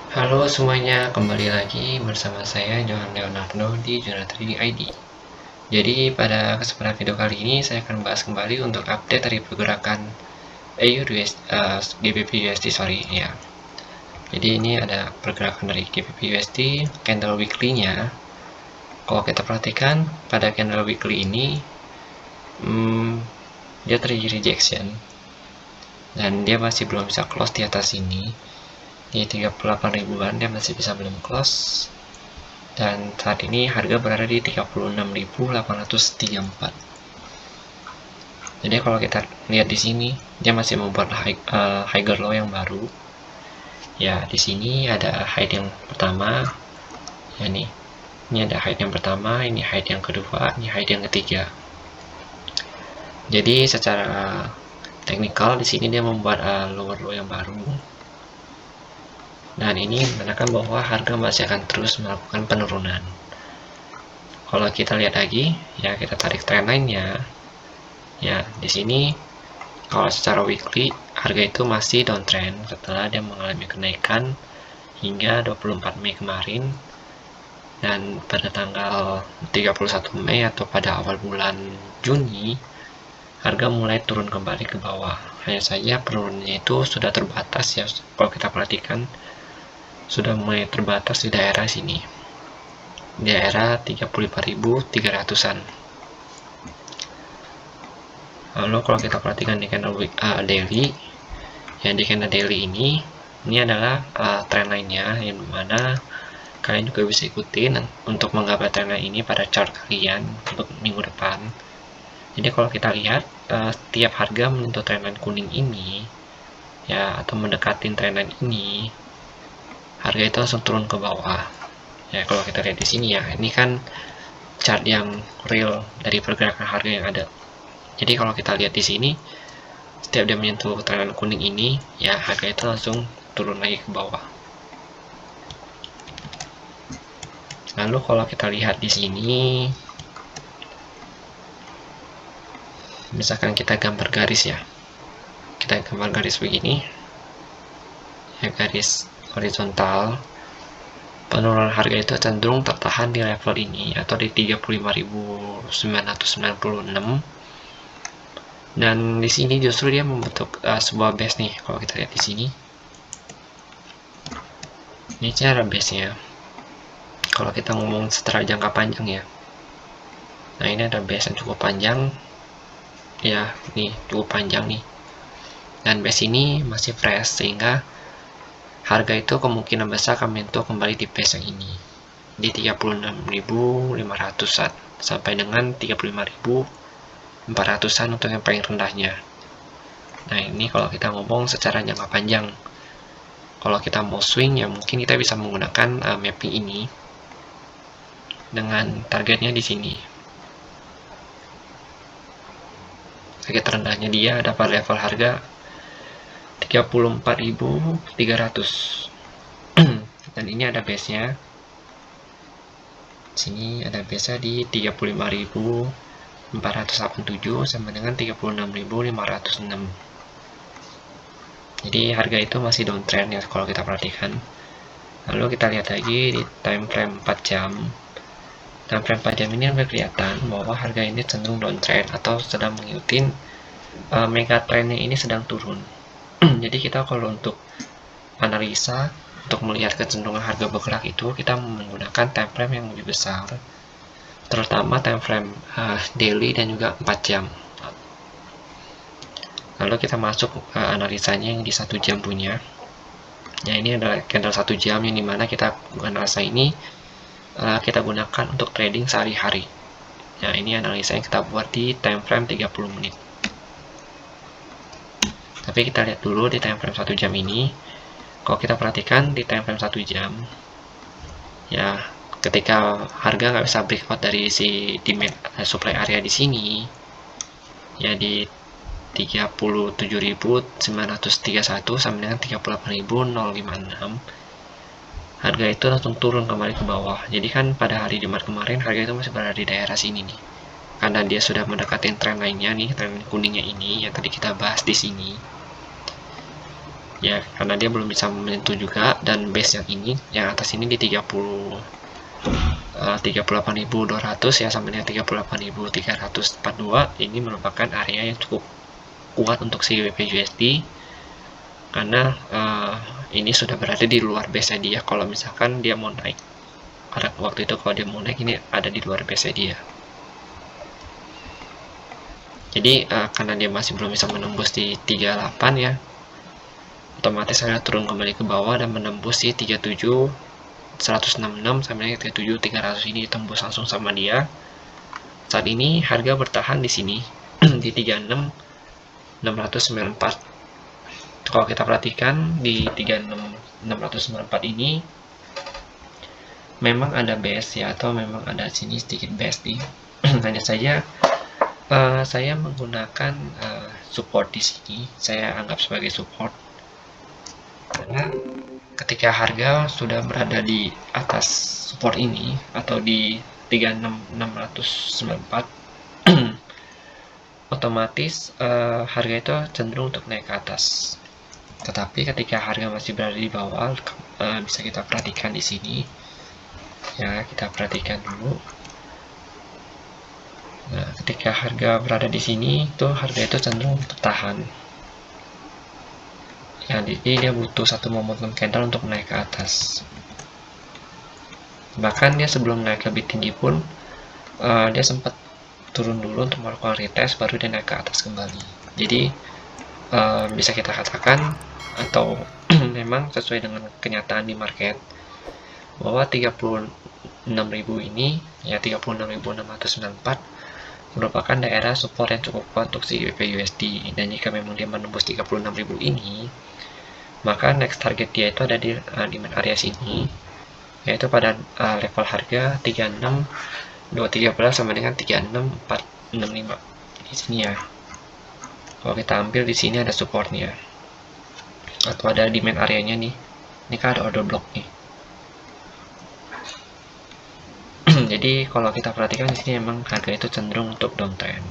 Halo semuanya, kembali lagi bersama saya Johan Leonardo di Jurnal Trading ID. Jadi pada kesempatan video kali ini saya akan bahas kembali untuk update dari pergerakan GBP USD ya. Jadi ini ada pergerakan dari GBP USD candle weekly-nya. Kalau kita perhatikan pada candle weekly ini dia terjadi rejection dan dia masih belum bisa close di atas ini. Di 38 ribuan dia masih bisa belum close, dan saat ini harga berada di 36.834. Jadi kalau kita lihat di sini dia masih membuat higher low yang baru. Ya, di sini ada high yang pertama. Ya nih. Ini ada high yang pertama, ini high yang kedua, ini high yang ketiga. Jadi secara teknikal di sini dia membuat lower low yang baru. Dan ini menandakan bahwa harga masih akan terus melakukan penurunan. Kalau kita lihat lagi, ya kita tarik trendline-nya. Ya, di sini kalau secara weekly harga itu masih downtrend setelah dia mengalami kenaikan hingga 24 Mei kemarin, dan pada tanggal 31 Mei atau pada awal bulan Juni harga mulai turun kembali ke bawah. Hanya saja penurunannya itu sudah terbatas ya, kalau kita perhatikan sudah mulai terbatas di daerah sini, di daerah 35.300-an. Lalu kalau kita perhatikan di candle daily, ya di candle daily ini adalah trendline-nya, yang mana kalian juga bisa ikutin untuk menggambar trendline ini pada chart kalian untuk minggu depan. Jadi kalau kita lihat setiap harga menyentuh trendline kuning ini, ya, atau mendekatin trendline ini, harga itu langsung turun ke bawah. Ya, kalau kita lihat di sini ya, ini kan chart yang real dari pergerakan harga yang ada. Jadi kalau kita lihat di sini, setiap dia menyentuh trendline kuning ini, ya harga itu langsung turun lagi ke bawah. Lalu kalau kita lihat di sini, misalkan kita gambar garis ya, kita gambar garis begini, ya garis horizontal, penurunan harga itu cenderung tertahan di level ini atau di 35.996. Dan di sini justru dia membentuk sebuah base nih. Kalau kita lihat di sini, ini cara base-nya. Kalau kita ngomong secara jangka panjang ya, nah ini ada base yang cukup panjang ya, nih cukup panjang nih, dan base ini masih fresh sehingga harga itu kemungkinan besar akan menyentuh kembali di base yang ini di 36.500-an sampai dengan 35.400-an untuk yang paling rendahnya. Nah ini kalau kita ngomong secara jangka panjang. Kalau kita mau swing ya mungkin kita bisa menggunakan mapping ini dengan targetnya di sini. Target terendahnya dia ada pada level harga 34.300. Dan ini ada base-nya. Sini ada base-nya di 35.487 sampai dengan 36.506. Jadi harga itu masih downtrend ya kalau kita perhatikan. Lalu kita lihat lagi di time frame 4 jam. Time frame 4 jam ini akan kelihatan bahwa harga ini cenderung downtrend atau sedang mengikuti mega trendnya ini sedang turun. Jadi kita kalau untuk analisa, untuk melihat kecenderungan harga bergerak itu, kita menggunakan time frame yang lebih besar, terutama time frame daily dan juga 4 jam. Lalu kita masuk analisanya yang di 1 jam punya. Ya, ini adalah candle 1 jam yang dimana kita analisa ini kita gunakan untuk trading sehari-hari. Ya, ini analisa yang kita buat di time frame 30 menit. Tapi kita lihat dulu di time frame 1 jam ini. Kalau kita perhatikan di time frame 1 jam, ya ketika harga nggak bisa breakout dari si demand supply area di sini, ya di 37.931 sampai dengan 38.056, harga itu langsung turun kembali ke bawah. Jadi kan pada hari Jumat kemarin harga itu masih berada di daerah sini nih, karena dia sudah mendekati tren lainnya nih, tren kuningnya ini yang tadi kita bahas di sini. ya, karena dia belum bisa menyentuh juga. Dan base yang ini, yang atas ini di 38.200 ya sampai dengan 38.342, ini merupakan area yang cukup kuat untuk si BPUSD, karena ini sudah berada di luar base dia. Kalau misalkan dia mau naik, pada waktu itu kalau dia mau naik, ini ada di luar base dia. Jadi karena dia masih belum bisa menembus di 38 ya, otomatis saya turun kembali ke bawah dan menembus di 37 166 sampai dengan 37 300, ini tembus langsung sama dia. Saat ini harga bertahan di sini di 36 694. Kalau kita perhatikan di 36 694 ini memang ada base ya, atau memang ada sini sedikit base nih. Hanya saja saya menggunakan support di sini, saya anggap sebagai support, karena ketika harga sudah berada di atas support ini atau di 36.694 otomatis harga itu cenderung untuk naik ke atas. Tetapi ketika harga masih berada di bawah, bisa kita perhatikan di sini ya, kita perhatikan dulu. Nah, ketika harga berada di sini, itu harga itu cenderung bertahan. Ya, jadi dia butuh satu momentum candle untuk naik ke atas. Bahkan dia sebelum naik lebih tinggi pun, dia sempat turun dulu untuk melakukan retest, baru dia naik ke atas kembali. Jadi bisa kita katakan, atau memang sesuai dengan kenyataan di market, bahwa 36.000 ini ya, 36.694 merupakan daerah support yang cukup kuat untuk si BPUSD. Dan jika memang dia menembus 36.000 ini, maka next target dia itu ada di demand area sini, yaitu pada level harga 36.213 sama dengan 36.465 di sini ya. Kalau kita ambil di sini ada supportnya atau ada demand areanya nih. Ini kan ada order block nih. Jadi kalau kita perhatikan di sini memang harga itu cenderung untuk downtrend.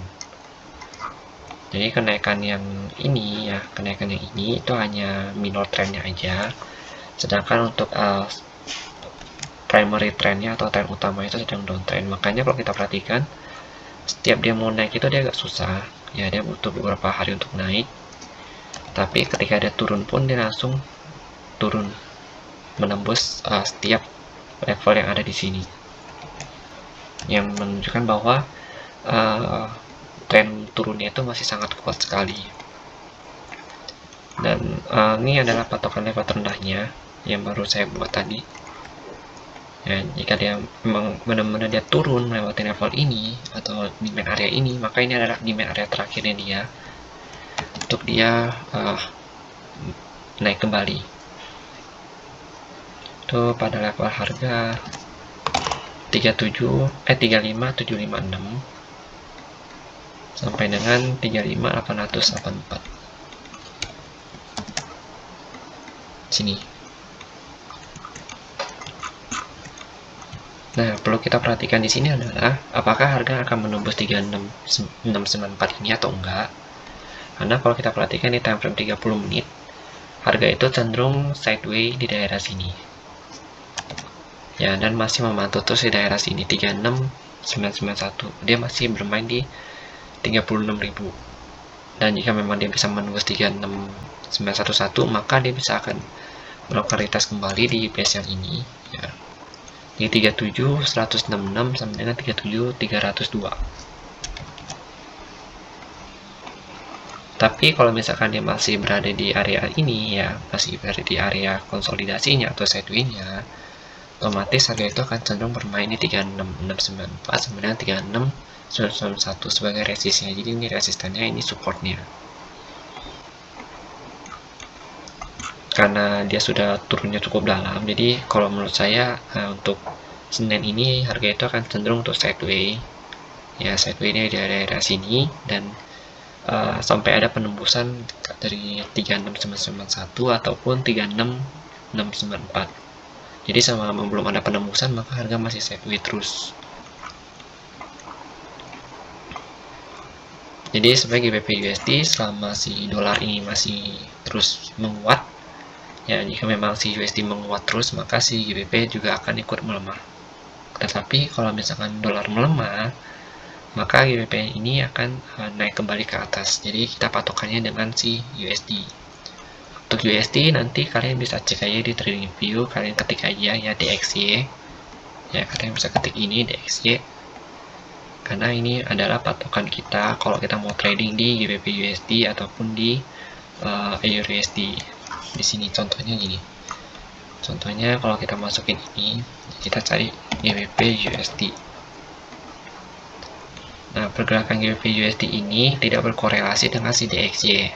Jadi kenaikan yang ini ya, kenaikan yang ini itu hanya minor trendnya aja. Sedangkan untuk primary trendnya atau trend utama itu sedang downtrend. Makanya kalau kita perhatikan, setiap dia mau naik itu dia agak susah. Ya, dia butuh beberapa hari untuk naik. Tapi ketika dia turun pun dia langsung turun menembus setiap level yang ada di sini, yang menunjukkan bahwa tren turunnya itu masih sangat kuat sekali. Dan ini adalah patokan level terendahnya yang baru saya buat tadi ya. Jika dia memang benar-benar dia turun melewati level ini atau demand area ini, maka ini adalah demand area terakhirnya dia untuk dia naik kembali. Itu pada level harga 35756 sampai dengan 35884 sini. Nah, perlu kita perhatikan di sini adalah apakah harga akan menembus 3694 ini atau enggak. Karena kalau kita perhatikan di time frame 30 menit, harga itu cenderung sideways di daerah sini. Ya, dan masih memantau terus di daerah sini 36991. Dia masih bermain di 36.000. Dan jika memang dia bisa menembus 36911, maka dia bisa akan melakukan retest kembali di base yang ini ya, di 37166 sampai dengan 37302. Tapi kalau misalkan dia masih berada di area ini ya, masih berada di area konsolidasinya atau sideways-nya, otomatis harga itu akan cenderung bermain di 36694 sampai dengan 36991 sebagai resistnya. Jadi ini resistannya, ini supportnya. Karena dia sudah turunnya cukup dalam, jadi kalau menurut saya untuk Senin ini harga itu akan cenderung untuk sideways. Ya, sideways-nya di daerah sini dan sampai ada penembusan dari 36991 ataupun 36694. Jadi selama belum ada penembusan, maka harga masih sideways terus. Jadi sebagai BPUSD, selama si dolar ini masih terus menguat, Ya, jika memang si USD menguat terus, maka si GBP juga akan ikut melemah. Tetapi kalau misalkan dolar melemah, maka GBP ini akan naik kembali ke atas. Jadi kita patokannya dengan si USD. Untuk USD nanti kalian bisa cek aja di TradingView, kalian ketik aja ya DXY. Ya, kalian bisa ketik ini DXY. Karena ini adalah patokan kita kalau kita mau trading di GBP USD ataupun di EUR USD. Di sini contohnya gini. Contohnya kalau kita masukin ini, kita cari GBP USD. Nah, pergerakan GBP USD ini tidak berkorelasi dengan si DXY.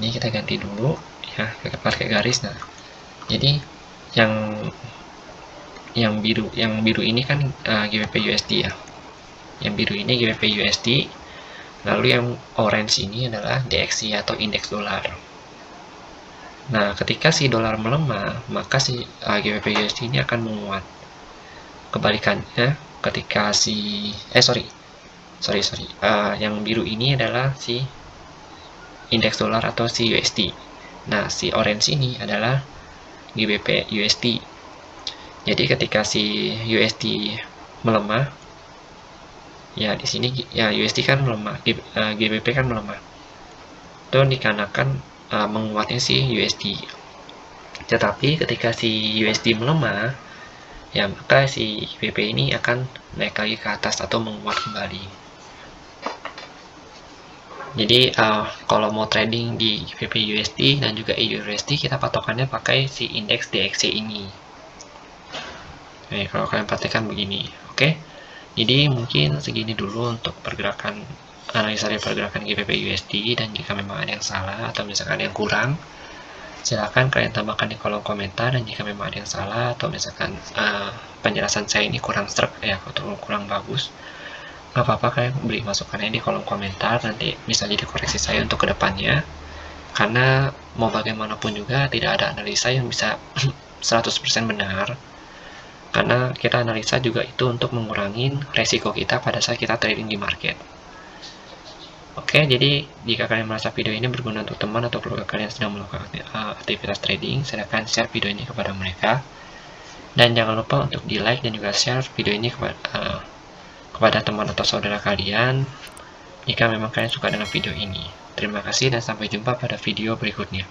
Ini kita ganti dulu ya, pakai garis. Nah, jadi yang biru ini kan GBP USD ya. Yang biru ini GBP USD. Lalu yang orange ini adalah DXY atau indeks dolar. Nah, ketika si dolar melemah, maka si GBP USD ini akan menguat. Kebalikannya, ketika si yang biru ini adalah si indeks dolar atau si USD. Nah, si orange ini adalah GBP USD. Jadi ketika si USD melemah, ya di sini ya USD kan melemah, GBP kan melemah. Itu dikarenakan menguatnya si USD. Tetapi ketika si USD melemah, ya maka si GBP ini akan naik lagi ke atas atau menguat kembali. Jadi kalau mau trading di GBP USD dan juga EUR USD, kita patokannya pakai si indeks DXY ini. Nah, kalau kalian perhatikan begini, oke? Jadi mungkin segini dulu untuk analisa dari pergerakan GBP USD, dan jika memang ada yang salah atau misalkan ada yang kurang, silahkan kalian tambahkan di kolom komentar. Dan jika memang ada yang salah atau misalkan penjelasan saya ini kurang struck ya atau kurang bagus, nggak apa-apa, kalian beri masukannya di kolom komentar, nanti bisa jadi koreksi saya untuk kedepannya. Karena mau bagaimanapun juga tidak ada analisa yang bisa 100% benar, karena kita analisa juga itu untuk mengurangi resiko kita pada saat kita trading di market. Oke, jadi jika kalian merasa video ini berguna untuk teman atau keluarga kalian sedang melakukan aktivitas trading, silakan share video ini kepada mereka. Dan jangan lupa untuk di like dan juga share video ini kepada teman atau saudara kalian jika memang kalian suka dengan video ini. Terima kasih dan sampai jumpa pada video berikutnya.